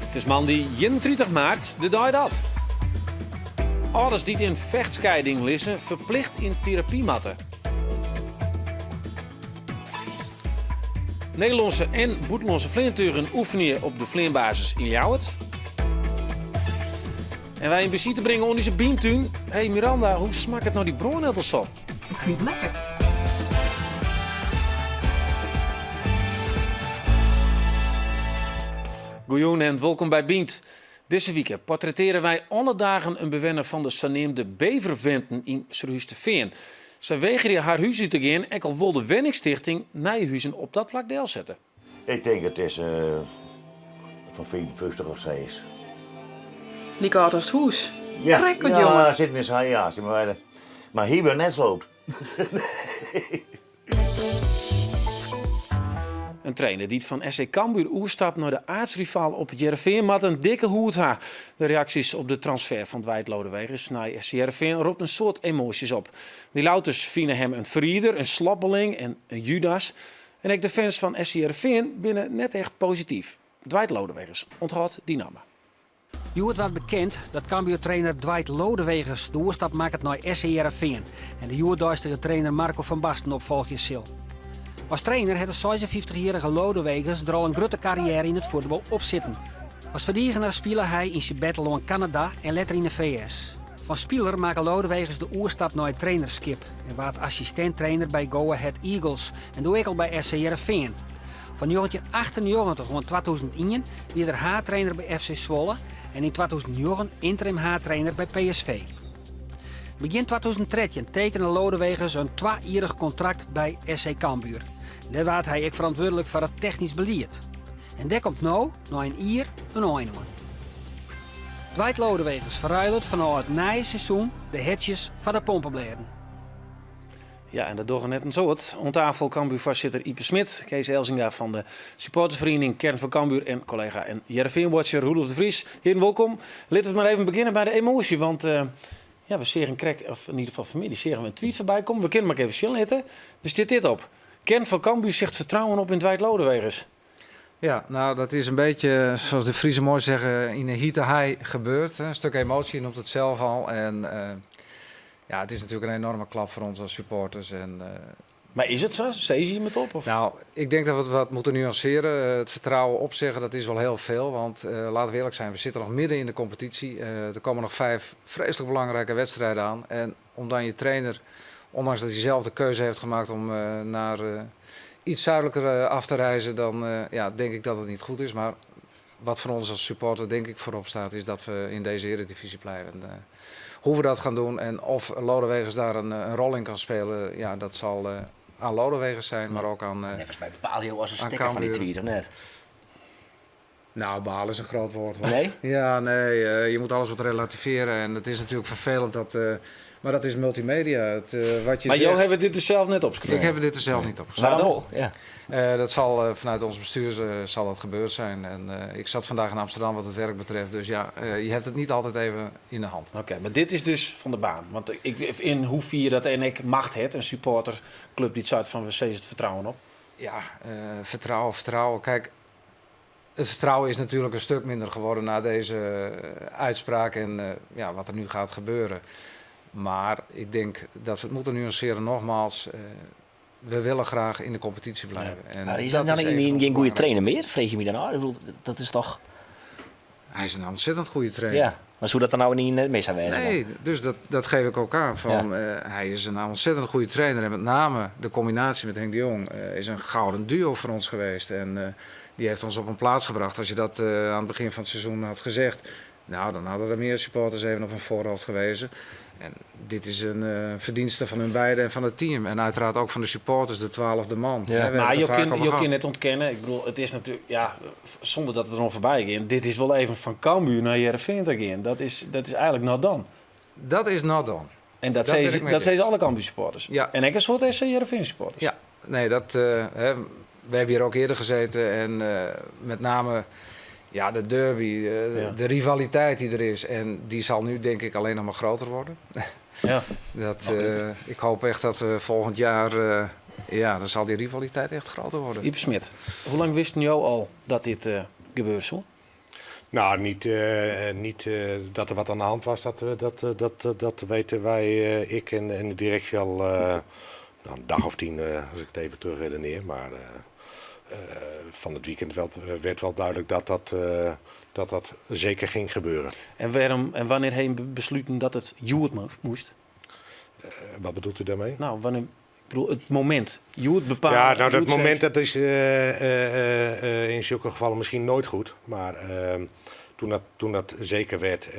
Het is maandag 31 maart, de dag dat. Ouders die in vechtscheiding lissen, verplicht in therapiematten. Nederlandse en buitenlandse vleentuigen oefenen op de vleenbasis in Ljouwert. En wij in bezit brengen onder deze bientuin. Hey Miranda, hoe smaakt het nou die broornettelsop? Niet lekker. Goeien en welkom bij Bient. Deze week portretteren wij alle dagen een bewoner van de zogenaamde Beverventen in Serhuis-te-Veen. Zij weigeren haar huis uit te gaan en al wil de Wenningstichting Nijenhuizen op dat plak deel zetten. Ik denk het is van 54 of 6. Die gaat als het hoes. Ja, Trekkeld, ja, jongen. zit mis hij, ja. Maar hier weer net sloopt. Een trainer die het van SC Cambuur oerstapt naar de aartsrivaal op het Heerenveen met een dikke hoed ha. De reacties op de transfer van Dwight Lodewegers naar SC Heerenveen roept een soort emoties op. Die louters vinden hem een verrieder, een slappeling en een Judas. En ook de fans van SC Heerenveen binnen net echt positief. Dwight Lodewegers onthoudt die namen. Het werd bekend dat Cambuur-trainer Dwight Lodewegers de oerstap maakt naar SC Heerenveen. En de joerduistere trainer Marco van Basten opvolgt Sil. Als trainer heeft de 56-jarige Lodewegers er al een grote carrière in het voetbal op zitten. Als verdediger speelde hij in zijn battle in Canada en later in de VS. Van speler maakte Lodewegers de oerstap naar het trainerschap en werd assistent-trainer bij Go Ahead Eagles en doe ik al bij SC Heerenveen. Van 1998 tot 2001 werd hij haartrainer bij FC Zwolle en in 2009 interim haartrainer bij PSV. Begin 2013 tekende Lodewegers een 2-jarig contract bij SC Cambuur. Daar werd hij ook verantwoordelijk voor het technisch beleid. En daar komt nu, na een jaar, een einde aan. Dwight Lodewegers verruilt vanuit het nieuwe seizoen de hetjes van de pompenbleden. Ja, en dat doen net een soort. Om tafel Cambuur-voorzitter Ipe Smit, Kees Elzinga van de supportersvereniging Kern van Cambuur en collega en Heerenveen-watcher Roelof de Vries. Heren, welkom. Laten we maar even beginnen bij de emotie, want ja, we zien een krek, of in ieder geval familie, zien we een tweet voorbij komen. We kunnen maar even chillen hitten. Dus dit op. Kern van Cambuur zegt vertrouwen op in Dwight Lodewegers. Ja, nou dat is een beetje, zoals de Friese mooi zeggen, in een heat high gebeurd. Een stuk emotie, je noemt het zelf al. En ja, het is natuurlijk een enorme klap voor ons als supporters. En, Maar is het zo? Zei je met op? Of? nou, ik denk dat we het wat moeten nuanceren. Het vertrouwen opzeggen, dat is wel heel veel. Want laten we eerlijk zijn, we zitten nog midden in de competitie. Er komen nog 5 vreselijk belangrijke wedstrijden aan. En omdat je trainer, ondanks dat hij zelf de keuze heeft gemaakt om naar iets zuidelijker af te reizen, dan ja, denk ik dat het niet goed is. Maar wat voor ons als supporter denk ik voorop staat, is dat we in deze Eredivisie blijven. Hoe we dat gaan doen en of Lodewegers daar een rol in kan spelen, ja, dat zal aan Lodewegers zijn, maar ook aan Volgens mij bepaal je als een aan sticker van die Cambuur. tweet, of net? Nou, balen is een groot woord. Hoor. Nee? Ja, nee, je moet alles wat relativeren en het is natuurlijk vervelend dat, maar dat is multimedia. Wat je Maar zegt, jou hebben dit dus zelf net opgeschreven. ik heb dit er zelf niet opgeschreven. Maar dan wel, ja. Dat zal vanuit ons bestuur zal dat gebeurd zijn. En ik zat vandaag in Amsterdam wat het werk betreft. Dus ja, je hebt het niet altijd even in de hand. Oké, maar dit is dus van de baan. Want in hoe vier je dat en ik macht het, een supporterclub die het zuid van we zetten het vertrouwen op. Ja, vertrouwen. Kijk, het vertrouwen is natuurlijk een stuk minder geworden na deze uitspraak en ja, wat er nu gaat gebeuren. Maar ik denk dat we het moeten nuanceren nogmaals. We willen graag in de competitie blijven. En Maar is dat dat dan een van onze geen goede belangrijkste- trainer meer? Vrees je me dan aan? Ik bedoel, dat is toch... Hij is een ontzettend goede trainer. Ja, maar zou dat dan nou niet mee zou wezen? Nee, dus dat geef ik ook aan. Van, hij is een ontzettend goede trainer. En met name de combinatie met Henk de Jong is een gouden duo voor ons geweest. En die heeft ons op een plaats gebracht. Als je dat aan het begin van het seizoen had gezegd, nou, dan hadden er meer supporters even op hun voorhoofd gewezen. En dit is een verdienste van hun beiden en van het team. En uiteraard ook van de supporters, de 12e man. Ja. We hebben Maar het je er vaak over kunt gehad. net ontkennen. Ik bedoel, het is natuurlijk, ja, zonder dat we er nog voorbij gaan. Dit is wel even van Cambuur naar Heerenveen te gaan. Dat is eigenlijk not done. Dat is not done. En dat Dat ben ik zeggen mee dat zeggen eens. alle Cambuur supporters. Ja. En ik een soort SC Heerenveen supporters. Ja, nee, dat, hè, we hebben hier ook eerder gezeten. En met name ja, de derby, de rivaliteit die er is. En die zal nu denk ik alleen nog maar groter worden. Ja. Ik hoop echt dat we volgend jaar, ja, dan zal die rivaliteit echt groter worden. Iep Smit, hoe lang wisten jou al dat dit gebeurt zo? Nou, niet dat er wat aan de hand was, dat weten wij, ik en de directie al nou, een dag of 10, als ik het even terug redeneer. Maar van het weekend werd wel duidelijk dat zeker ging gebeuren. En wanneer heen besluiten dat het Joert moest? Wat bedoelt u daarmee? Nou, wanneer, ik bedoel, het moment. Joert bepaalt. Ja, nou, dat Joert moment zegt- dat is in zulke gevallen misschien nooit goed. Maar toen dat zeker werd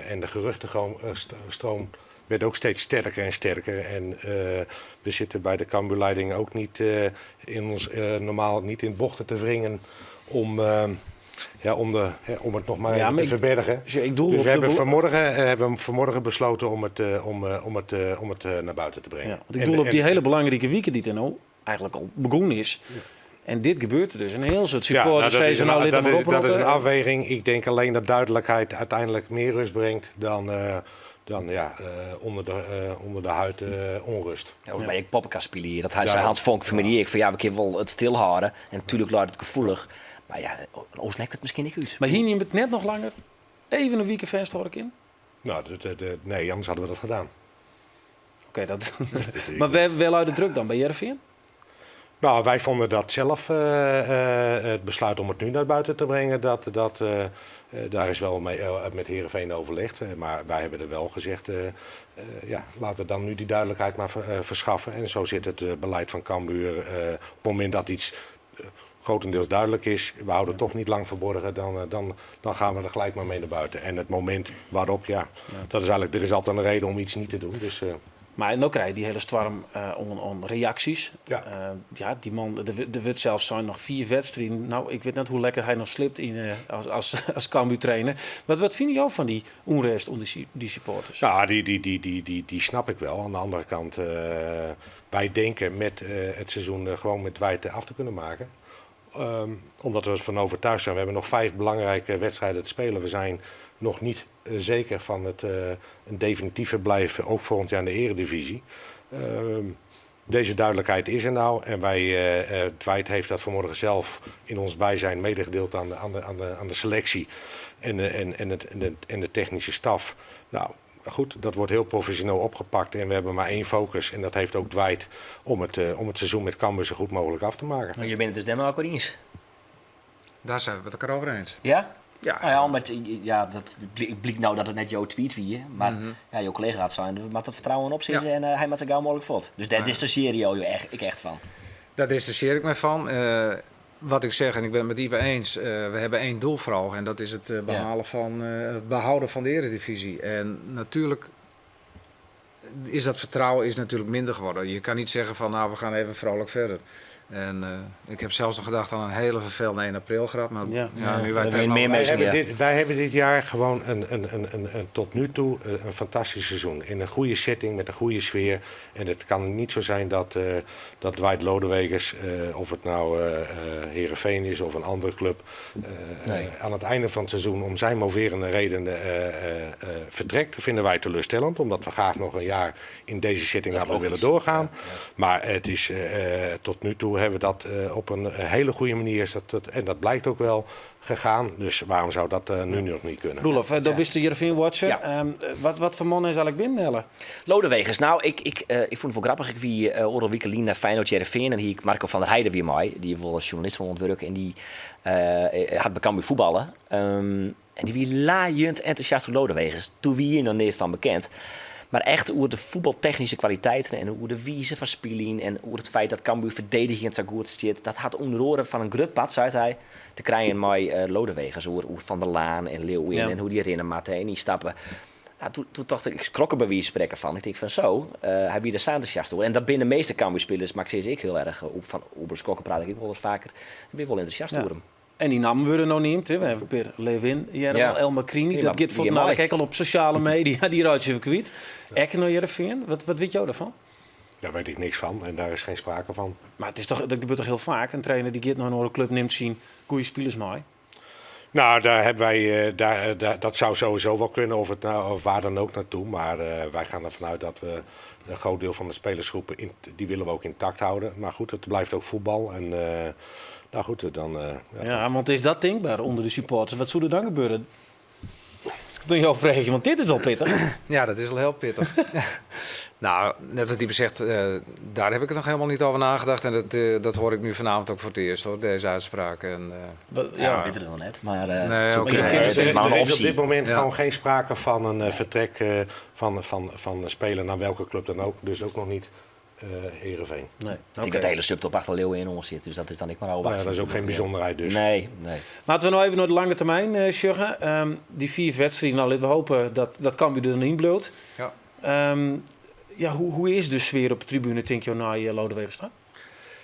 en de geruchtenstroom werd ook steeds sterker en sterker. En we zitten bij de Cambuurleiding ook niet normaal niet in bochten te wringen om het nog maar Ja, even maar te verbergen. Dus ik doel Dus op we de hebben vanmorgen besloten om het naar buiten te brengen. Ja, want ik bedoel op die hele belangrijke weekend die er nou eigenlijk al begonnen is. En dit gebeurt er dus. En heel soort Ja, supporters nou, zijn ze nou lid om dat is een afweging. Ik denk alleen dat duidelijkheid uiteindelijk meer rust brengt dan onder de huid onrust. Ja, volgens mij ik poppenkast spelen hier. Dat hij Ja, zei dat- Hans Vonk familie. Ik van ja, we kunnen wel het stilhouden. En natuurlijk laat het gevoelig. Maar ja, Oost lekt het misschien niet uit. Maar hier neemt het net nog langer. Even een weekend vensterhork in. Nou, nee, anders hadden we dat gedaan. Oké, dat. Maar wel uit de druk dan bij Heerenveen? Nou, wij vonden dat zelf, het besluit om het nu naar buiten te brengen, daar is wel mee, met Heerenveen overlegd. Maar wij hebben er wel gezegd, laten we dan nu die duidelijkheid maar verschaffen. En zo zit het beleid van Cambuur. Op het moment dat iets grotendeels duidelijk is, we houden het toch niet lang verborgen, dan gaan we er gelijk maar mee naar buiten. En het moment waarop, dat is eigenlijk, er is altijd een reden om iets niet te doen. Dus, Maar nu krijg je die hele storm on reacties. Ja. Die man, er wordt zelfs zijn nog 4 wedstrijden. Nou, ik weet net hoe lekker hij nog slipt als Cambuur trainer. Wat vind je van die onrust onder die supporters? Ja, die snap ik wel. Aan de andere kant, wij denken met het seizoen gewoon met Dwight af te kunnen maken. Omdat we ervan overtuigd zijn. We hebben nog 5 belangrijke wedstrijden te spelen. We zijn nog niet zeker van een definitief verblijf, ook volgend jaar in de eredivisie. Deze duidelijkheid is er nou. En Dwight heeft dat vanmorgen zelf in ons bijzijn medegedeeld aan de selectie en de technische staf. Nou, goed, dat wordt heel professioneel opgepakt en we hebben maar 1 focus. En dat heeft ook Dwight om het seizoen met Cambuur zo goed mogelijk af te maken. Maar je bent het dus net maar eens. Daar zijn we het elkaar over eens. Ja? Ja, Nou ja, omdat dat blijkt nou dat het net jouw tweet wie, maar ja, jouw collega had zijn, maar het vertrouwen op zich en hij maakt er gauw mogelijk voort. Dus dat is de serie ik echt van. daar dissocieer ik me van. Wat ik zeg, en ik ben het met Ipe eens, we hebben 1 doel voor ogen en dat is het het behouden van de eredivisie. En natuurlijk is dat vertrouwen natuurlijk minder geworden. Je kan niet zeggen van nou, we gaan even vrolijk verder. En ik heb zelfs nog gedacht aan een hele vervelende 1 april grap. Maar nu wij meer mensen. Wij hebben dit jaar gewoon tot nu toe een fantastisch seizoen. In een goede setting, met een goede sfeer. En het kan niet zo zijn dat Dwight Lodewegers, of het nou Heerenveen is of een andere club, aan het einde van het seizoen om zijn moverende redenen vertrekt. Dat vinden wij teleurstellend, omdat we graag nog een jaar in deze setting hadden willen doorgaan. Maar het is tot nu toe hebben we dat op een hele goede manier, en dat blijkt ook wel, gegaan. Dus waarom zou dat nu nog niet kunnen? Roelof, daar bist de Heerenveen-watcher. Ja. Wat voor man is eigenlijk binnen, Helle? Lodewegers, nou, ik vond het wel grappig. Ik wie Oral Wiekelien naar Feyenoord Heerenveen en hier Marco van der Heijden weer mij, die wel als journalist van ontwerpen en die had bij Cambuur voetballen. En die wie laaiend enthousiast voor Lodewegers. Toen wie hier nog niet van bekend. Maar echt hoe de voetbaltechnische kwaliteiten en hoe de wijze van spelen en hoe het feit dat Cambuur verdedigend zo goed zit, dat had onder oren van een grutpad, zei hij, te krijgen met Lodewegers, hoe Van der Laan en Leeuwin en hoe die rennen matten en die stappen. Ja, toen dacht ik schrok er bij wie spreken van. Ik denk van zo, hij wie er zo enthousiast door. En dat binnen de meeste Cambuur-spelers maakt ik heel erg op. Van Oberskokken praat ik wel eens vaker. Ik ben wel enthousiast door hem. En die namen worden nog niet. Hè. We hebben Per Lewin, Elma Krini. Ja, Dat gaat voor mooi. kijk al op sociale media. Die ruit je even kwijt. Ekken naar Heerenveen. Wat weet jij daarvan? Daar weet ik niks van en daar is geen sprake van. Maar het is toch, dat gebeurt toch heel vaak. Een trainer die gaat naar een andere club neemt zien goede spelers mee. Nou, daar hebben wij, dat zou sowieso wel kunnen, of waar dan ook naartoe. Maar wij gaan ervan uit dat we een groot deel van de spelersgroepen, die willen we ook intact houden. Maar goed, het blijft ook voetbal. En Nou goed, dan... Ja, want is dat denkbaar onder de supporters? Wat zou er dan gebeuren? Ik doe jou vragen, want dit is al pittig. Ja, dat is wel heel pittig. Nou, net wat Diepe zegt, daar heb ik nog helemaal niet over nagedacht. En dat hoor ik nu vanavond ook voor het eerst, hoor, deze uitspraak. En, Ja, we weten het nog net. Maar Nee, oké. Er het is maar een is op optie. dit moment Ja. gewoon geen sprake van een vertrek van een speler naar welke club dan ook. Dus ook nog niet Heerenveen. Nee, Ik denk dat de hele subtop achter Leeuwen in ons zit. Dus dat is dan ik maar al Nou ja, wachten. dat is ook geen bijzonderheid dus. Nee. Laten we nou even naar de lange termijn sjuggen. Die 4 wedstrijden, nou, laten we hopen dat Cambuur er dan in bloot. Ja. Ja, hoe is de sfeer op de tribune, denk je, na Lodewegenstraat?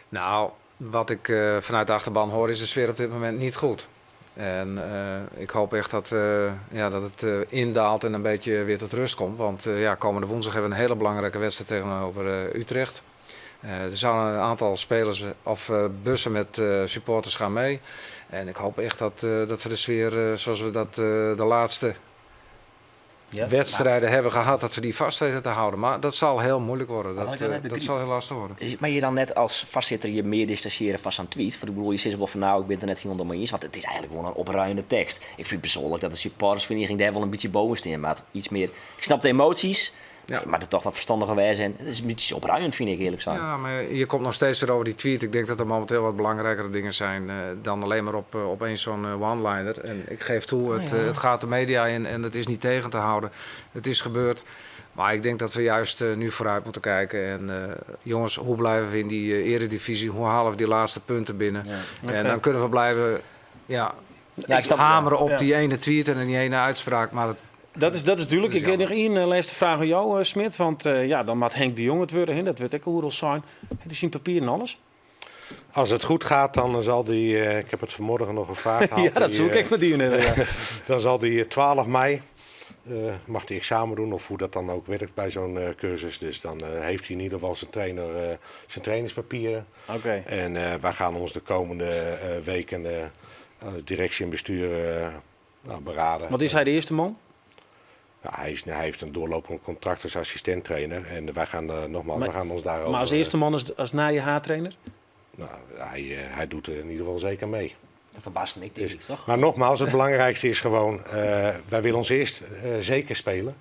Nou, wat ik vanuit de achterban hoor, is de sfeer op dit moment niet goed. En ik hoop echt dat het indaalt en een beetje weer tot rust komt. Want komende woensdag hebben we een hele belangrijke wedstrijd tegenover Utrecht. Er zouden een aantal spelers of bussen met supporters gaan mee. En ik hoop echt dat we de sfeer zoals we dat de laatste wedstrijden hebben gehad, dat we die vast weten te houden. Maar dat zal heel moeilijk worden. Dat zal heel lastig worden. Maar je dan net als vastzitter je meer distancieren van zo'n tweet? Want ik bedoel, je zegt wel van nou, ik ben er net geen onder mee eens. Want het is eigenlijk gewoon een opruiende tekst. Ik vind persoonlijk dat de supportersvereniging daar wel een beetje boven staan. Maar iets meer, ik snap de emoties. Ja. Maar er toch wat verstandiger wij zijn. Het is een beetje opruiend, vind ik eerlijk zijn. Ja, maar je komt nog steeds weer over die tweet. Ik denk dat er momenteel wat belangrijkere dingen zijn dan alleen maar op één zo'n one-liner. En ik geef toe, het gaat de media in en het is niet tegen te houden. Het is gebeurd. Maar ik denk dat we juist nu vooruit moeten kijken. En jongens, hoe blijven we in die eredivisie? Hoe halen we die laatste punten binnen? Ja. En dan kunnen we blijven Ik snap hameren op Ja. die ene tweet en die ene uitspraak. Maar Dat is duidelijk. Dat is Ik heb nog één laatste vraag aan jou, Smit. Want dan moet Henk de Jong het worden. Hè? Dat weet ik hoe het zijn. Het is in papier en alles. Als het goed gaat, dan zal die... ik heb het vanmorgen nog gevraagd. Ja, dat zoek ik met die. Dan zal die 12 mei... mag hij examen doen of hoe dat dan ook werkt bij zo'n cursus. Dus dan heeft hij in ieder geval zijn trainingspapieren. Oké. En wij gaan ons de komende weken directie en bestuur beraden. Want is hij de eerste man? Ja, hij heeft een doorlopend contract als assistent-trainer. En wij gaan we gaan ons daarover... Maar als eerste man als na je haartrainer? Nou, hij doet er in ieder geval zeker mee. Verbaasd ik, denk ik, toch? Maar nogmaals, het belangrijkste is gewoon... wij willen ons eerst zeker spelen.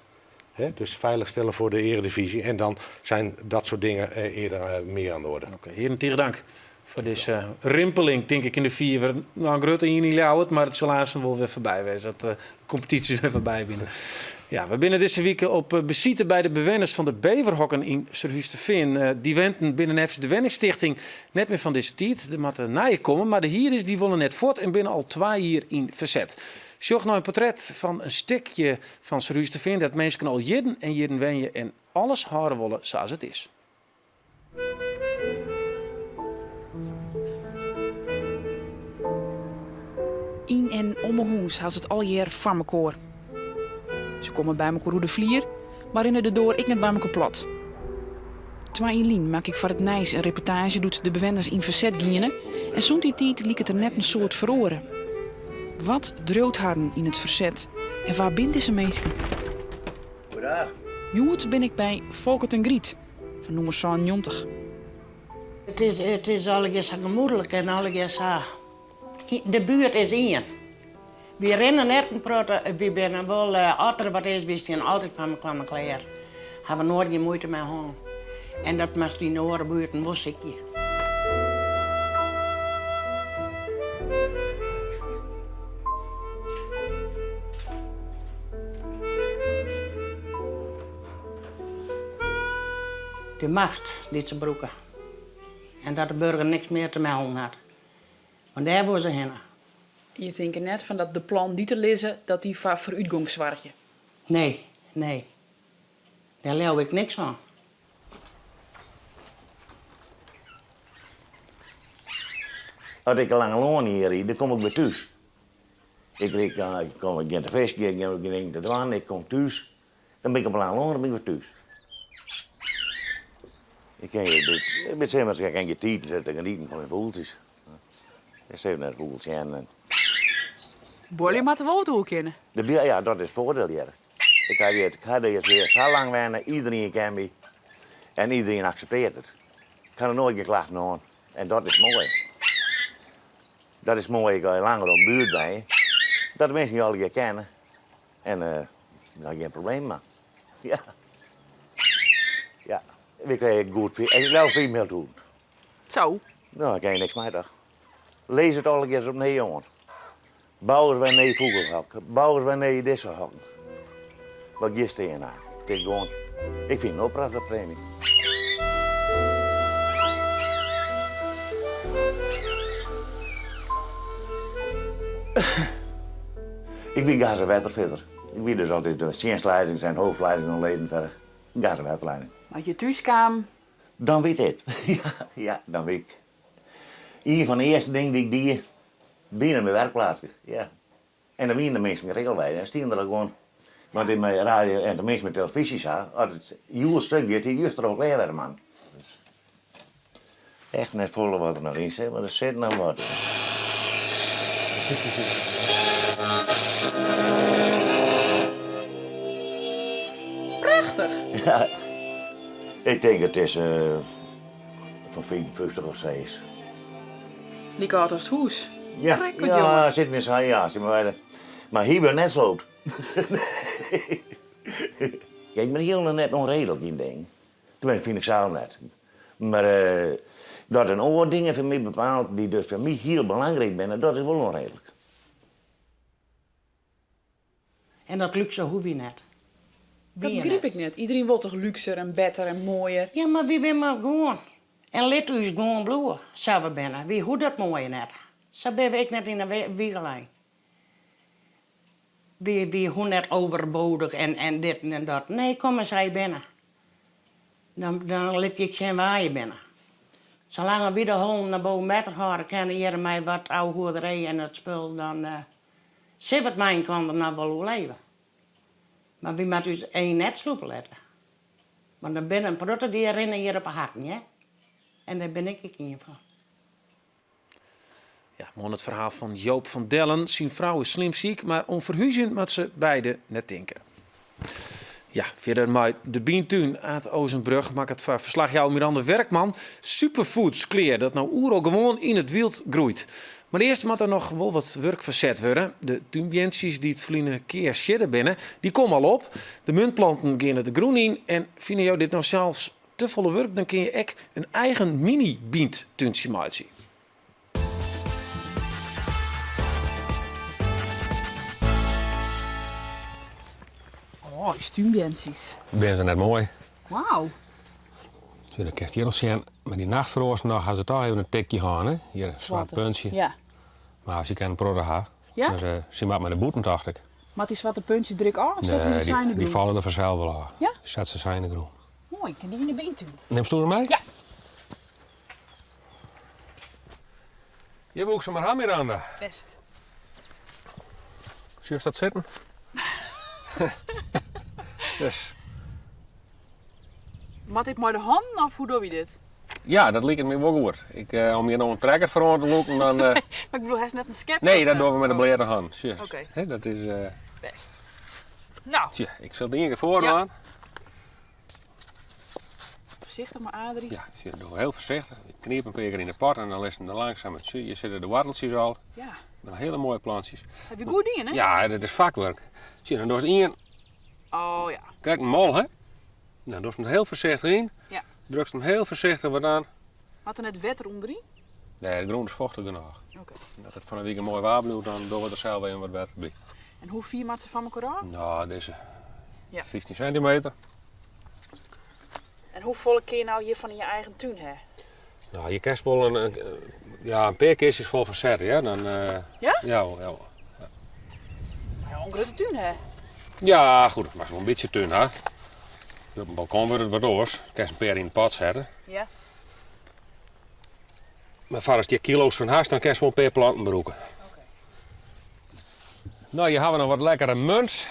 Hè? Dus veilig stellen voor de eredivisie. En dan zijn dat soort dingen eerder meer aan de orde. Oké, heren, tegen dank voor deze rimpeling, denk ik, in de 4. Nou, Grutte hier niet het, maar het zal haast wel weer voorbij wezen. Dat de competitie weer voorbij binnen. Ja, we binnen deze week op bezieten bij de bewoners van de Beverhokken in Surhuusterveen. Die wenten binnen even de Wenningstichting net meer van deze tijd. De moeten na je komen, maar de hier is die willen net voort en binnen al 2 jaar in verzet. Zocht nou een portret van een stukje van Surhuusterveen dat mensen al jidden en jidden wenjen en alles houden willen zoals het is. In en om mijn hoes had het al jaar van mekaar. Ze komen bij elkaar hoe de vlier, maar in de door ik net bij elkaar plat. 2 lien maak ik voor het Nijs een reportage doet de bewoners in verzet gingen en zo'n die tijd liep het er net een soort veroren. Wat droogt hadden in het verzet en waar bindt deze mensen? Goedendag. Joet ben ik bij Volkert en Griet van nummer 90. Het is allereerst zo gemoedelijk en allereerst zo... De buurt is in. We rennen net en praten, we zijn wel altijd wat is, we zijn altijd van elkaar klaar. Hebben nooit geen moeite mee gehad. En dat moest die andere buurten wist ik je. De macht liet ze broeken. En dat de burger niks meer te melden had. Want daar was ze heen. Je denkt net van dat de plan die te lezen dat die voor uitgangswaardje. Nee. Daar leeuw ik niks van. Als ik een lange loon hier rijd, dan kom ik weer thuis. Ik kom ik de vis, ik ging te dwan, ik kom thuis. Dan ben ik op een lange loon, dan ben ik weer thuis. Ik ben zelfs ik kan je tieten zetten genieten van mijn voeltjes. Ik zeg naar voeltje en... Bolle maar te wel toe kennen. Ja, dat is het voordeel hier. Ik had hier weer zo lang wennen, iedereen kent me. En iedereen accepteert het. Ik kan er nooit geklaagd aan. En dat is mooi. Dat is mooi, ik al langer op de buurt ben. Dat de mensen je al kennen. En daar geen probleem mee. Ja. Ja, we krijgen goed veel. En wel veel meer doen. Zo. Nou, dan kan je niks meer toch. Lees het al eens op nee, jongen. Bouwers wij nee vogelhokken. Bouwers wij nee deze hokken. Wat gist er na? Het is gewoon. Ik vind het een prachtige premie. Ik ben gazenwetter verder. Ik ben dus altijd de ziensleiding zijn hoofdleiding en leden verder. Gazenwetterleiding. Als je thuis kwam, Dan weet het. Ja, dan weet ik. Een van de eerste dingen die ik deed, binnen mijn werkplaats. Ja. En dan winnen de mensen met regelwijden. En stien er gewoon. Want in mijn radio en de mensen met televisie zag, had het jouw stukje, die juist er ook leer werden, man. Dus echt net volle wat er nog in zit, maar er zit nog wat in. prachtig. Ja, ik denk het is van 54 of 6. Die gaat als het hoes. Ja, Schrikkelijk, ja, jongen. zit mis aan, ja. Maar hier weer net sloopt. Kijk, maar heel net onredelijk in ding. Tenminste, vind ik zelf net. Maar dat een oor dingen voor mij bepaalt die dus voor mij heel belangrijk zijn, dat is wel onredelijk. En dat luxe hoef je net. Dat Wie je begrijp ik niet. Iedereen wil toch luxer en beter en mooier. Ja, maar wie wil maar gewoon. En let u eens gewoon bloeien, zou we binnen. Wie hoe dat mooi net. Zo ben ik net in de wiegelijn. Wie hoe net overbodig en dit en dat. Nee, kom eens hij binnen. Dan let ik zien waar je binnen. Zolang we de hond naar boven meter houden, kan hier mij wat oude hoerderij en het spul, dan zie wat mijn kan er nou wel leven. Maar wie moet dus één net sloepen letten. Want dan ben een protte die rennen hier op een hakken, hè? En daar ben ik in ieder geval. Ja, mooi het verhaal van Joop van Dellen. Zijn vrouw is slim ziek, maar om verhuizen moet ze beide net denken. Ja, verder met de Bientuin uit Ozenbrug maakt het verslag jou Miranda Werkman superfoods kleer dat nou oeral gewoon in het wild groeit. Maar eerst moet er nog wel wat werk verzet worden. De tuinbjentjes die het vliegen keer shidden binnen, die komen al op. De muntplanten gaan er de groen in en vinden jou dit nou zelfs te volle werk, dan kun je ook een eigen mini-bientuintje maken. Oh, stuumbjensies. Ben ze net mooi. Wauw. Zo, dan krijg je nog zien, met die nachtvroos nog gaan ze toch even een tikje gaan, hè? Hier, een zwart puntje. Ja. Maar als je kan een product hebben, Ja? dan ze maakt met de boeten, dacht ik. Maar die zwarte puntjes druk af of zetten we ze zijn die groen? vallen er vanzelf wel aan. Ja? Zet ze zijn groen. Mooi, kan die in de bientuin? Neem stoel er mee? Ja. Je boekt ze maar aan, Miranda. Best. Zie je dat zitten? Dus. Mat ik maar de hand of hoe doe je dit? Ja, dat lijkt me wel goed. Om je nog een trekker voor te lopen, dan... Maar ik bedoel, hij is net een skep. Nee, dat doen we met een blerde hand. Zie je. Oké. Hè, dat is... Best. Nou, Zie je, ik zal de één keer voor Ja. aan. voorzichtig maar Adrie. Ja, zie je, doe heel voorzichtig. Je kniep een paar keer in de pot en dan laat je hem langzaam. Zie je, je zitten de worteltjes al. Ja. Met hele mooie plantjes. Heb je goed dingen, hè? Ja, dat is vakwerk. Zie je, dan doe je één, Oh ja. kijk een mol, hè. Dan doe je hem heel voorzichtig in. Ja. Druk je hem heel voorzichtig wat aan. Had er net wetter onderin? Nee, de grond is vochtig genoeg. Oké. Dat het van een week een mooi waar blijft, dan doen we er zelf even wat beter bij. En hoe vier maat ze van elkaar af? Nou, deze Ja. 15 centimeter. En hoe volle keer nou hier van in je eigen tuin, hè? Nou, je krijgt wel een paar kistjes vol verzetten, ja. Dan, Ja? Ja. Ja, een grote tuin, hè? Ja, goed, maar zo'n een beetje tuin, hè. Op een balkon wordt het wat oors. Je kan een paar in de pot zetten. Ja. Maar als je kilo's van haast, dan kan je wel een paar planten broeken. Oké. Nou, hier hebben we nog wat lekkere munt.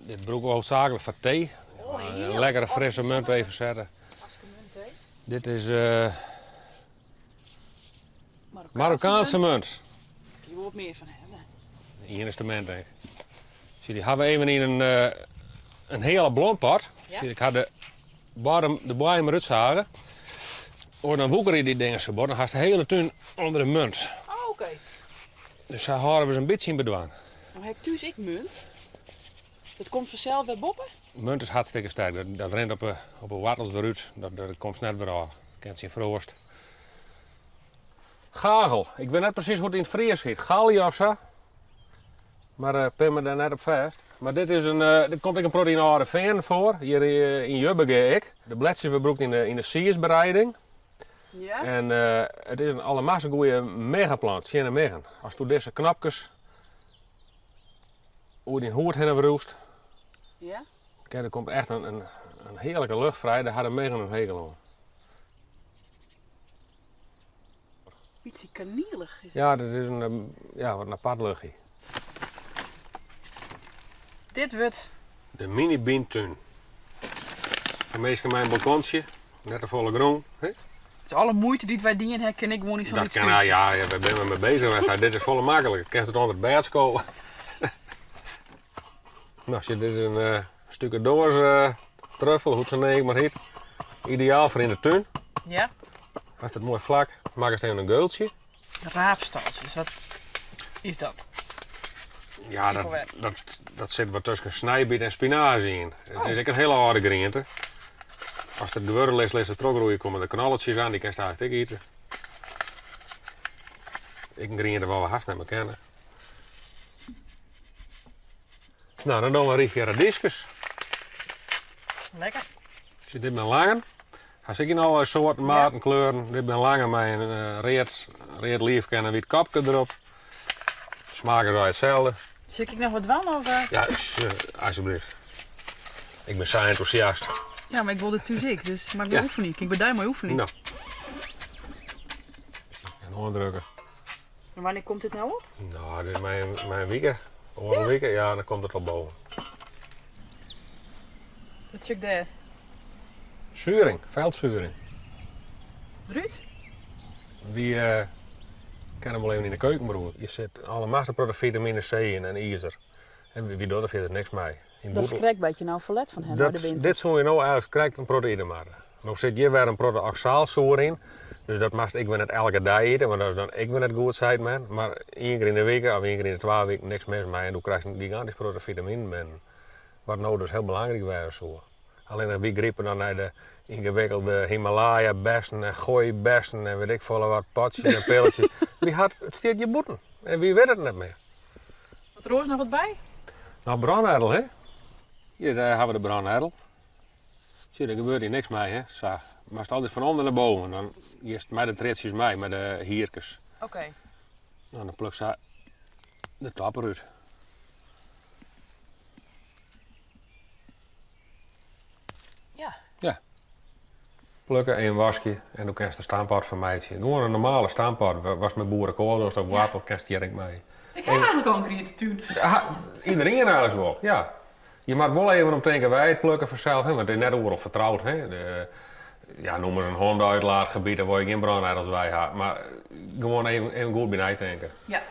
Dit broeken we hoofdzakelijk van thee. Oh, Een heerlijk. lekkere frisse munt even zetten. Hartstikke munt, hè? Dit is Marokkaanse munt. Je wil wat meer van hebben. Hier is de munt, denk ik. Zie, die hebben we even in een hele bloempot. Ja? Zie, ik had de bodem eruit zagen. Dan woekeren die dingen zo bord. Dan gaat de hele tuin onder de munt. Oh, oké. Dus daar houden we ze een beetje in bedwang. Nou heb ik thuis ik munt. Dat komt vanzelf bij boppen? Munt is hartstikke sterk. Dat rent op een wortels eruit. Dat komt net weer aan. Kent zien vroost. Gagel. Ik weet net precies hoe het in het Fries heet. Galie of zo. Maar pin me daar net op vast. Maar dit is er komt een proteïnare veen voor. Hier in Jubbege ik. De bladjes verbroekt in de siersbereiding. Ja. En het is een allermassa goede megaplant. Sjenne megen. Als je deze knapjes hoe die hoed heen roest. Ja? Kijk, er komt echt een heerlijke lucht vrij. Daar hadden megen een hekel aan. Beetje kanielig is het. Ja, dit is wat een apart luchtje. Dit wordt... De mini beantuin. Een meisje mijn balkonsje. Net een volle groen. Hè? Dus alle moeite die wij dingen hebben, ken ik gewoon niet zo Dat niet kan, sturen. ja, we zijn er mee bezig. Dit is volle makkelijk. Je kent het onder het bed komen. Nou, dit is een stukje doors truffel, hoe het zo nee, maar heet. Ideaal voor in de tuin. Ja? Als het mooi vlak, maak eens even een geultje. Raapstalsjes, wat is dat? Ja, dat zit wat tussen snijbiet en spinazie in. Het is een hele harde groente. Als het geworden is, leest het trogroeien, komen de knalletjes aan, die kan je hartstikke eten. Ik een groente wel wat haast naar me kennen. Nou, dan doen we een rietje radiscus. Lekker. Dus dit ben langen. Als ik in alle soorten, maten, kleuren. Dit ben langen met een reed liefje en een wit kapje erop. Smaken zo hetzelfde. Zit ik nog wat wel of? Ja, alsjeblieft. Ik ben zo enthousiast. Ja, maar ik wilde thuis ik, dus maar ik wil oefenen. Ik ben daar maar oefenen. Nou. En onderdrukken. En wanneer komt dit nou op? Nou, dit is mijn weekend. Over een weekend, ja, dan komt het al boven. Wat zit ik daar? Zuring, veldzuring. Bruut? Wie kan hem wel even in de keuken broeren. Je zit allemaal vitamine C in en ijzer. En wie doet er verder niks mee. In Dat is boetel- een beetje nou verlet van hem naar de winter. dit zou je nou eigenlijk krijgt een proteïne maar. Nou zit hier weer een proteoxaalsoer in. Dus dat mag ik weer net elke dag eten, want dat is dan ik weer net goed zei man. Maar één keer in de week of één keer in de 2 weken niks mis mee. En dan krijg je een gigantisch proteïne binnen. Wat nou dus heel belangrijk was zo. Alleen dat wie griepen dan naar de ingewikkelde Himalaya-bessen en gooi-bessen en weet ik veel wat potjes en pilletjes. Wie had het steekt je boeten en wie weet het net meer. Wat roos nog wat bij? Nou, brandnettel, hè? Hier hebben we de brandnettel. Zie je, er gebeurt hier niks mee, hè? Zo. Maar het altijd van onder naar boven. Dan eerst met de tretjes mee, met de hierkes. Oké. Nou, dan pluk ze de topper uit. Ja. Ja. Plukken, een wasje en dan kan je de staanpot van mij zien. Gewoon een normale staanpot. Was met boerenkool of wappel, kan je hier mee. Ik heb eigenlijk al een creatuur. Ja, iedereen eigenlijk wel, ja. Je moet wel even om denken wij het plukken vanzelf, hè, want het is net overal vertrouwd. Hè. Noem eens een hondenuitlaatgebied, daar word je geen brandheid als wij hebben. Maar gewoon even goed bij denken. Ja.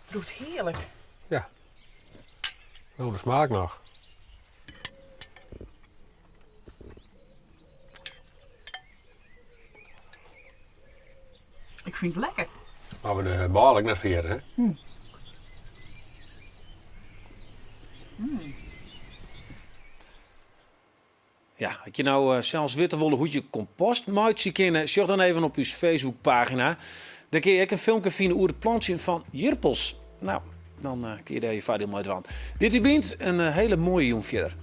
Het roept heerlijk. Ja. Nou, de smaak nog. Ik vind het lekker. Maar we de behoorlijk net vieren, hè? Ja, had je nou zelfs witte wollen hoedje compost maatje kennen? Zorg dan even op uw Facebookpagina. Dan kun je ook een filmpje vinden over het plantje van Jirpels. Nou, dan kun je daar je vader mooi van. Dit is een hele mooie jong verder.